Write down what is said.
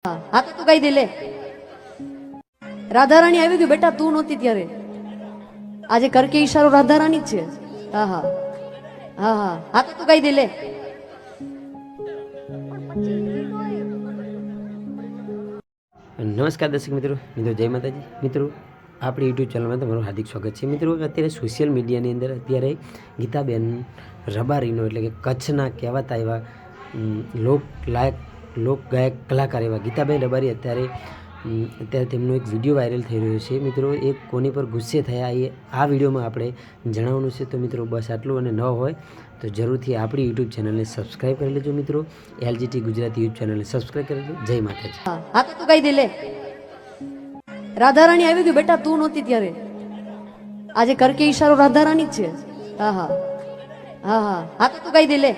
હા તો તું ગાઈ દે લે. રાધારાણી આવી ગયું બેટા, તું નહોતી ત્યારે. આજે કર કે ઈશારો રાધારાણી જ છે. હા હા હા હા હા તો તું ગાઈ દે લે. નમસ્કાર દર્શક મિત્રો, જય માતાજી. મિત્રો, આપણી યુટ્યુબ ચેનલમાં તમારું હાર્દિક સ્વાગત છે. મિત્રો, અત્યારે સોશિયલ મીડિયાની અંદર અત્યારે ગીતાબેન રબારીનો એટલે કે કચ્છના કહેવાતા એવા લોક ગાયક કલાકાર એવા ગીતાબેન રબારી અત્યારે તેમનો એક વિડીયો વાયરલ થઈ રહ્યો છે. મિત્રો, એ કોની પર ગુસ્સે થયા એ આ વિડીયોમાં આપણે જણાવવાનું છે. તો મિત્રો, બસ આટલું, અને ન હોય તો જરૂરથી આપણી યુટ્યુબ ચેનલને સબસ્ક્રાઈબ કરી લેજો. મિત્રો, LGT ગુજરાતી યુટ્યુબ ચેનલને સબસ્ક્રાઈબ કરી લેજો. જય માતાજી. હા તો તું ગાઈ દે લે. રાધારાણી આવી ગયું બેટા, તું નહોતી ત્યારે. આજે કર કે ઈશારો રાધારાણી જ છે. હા હા હા હા હા તો તું ગાઈ દે લે.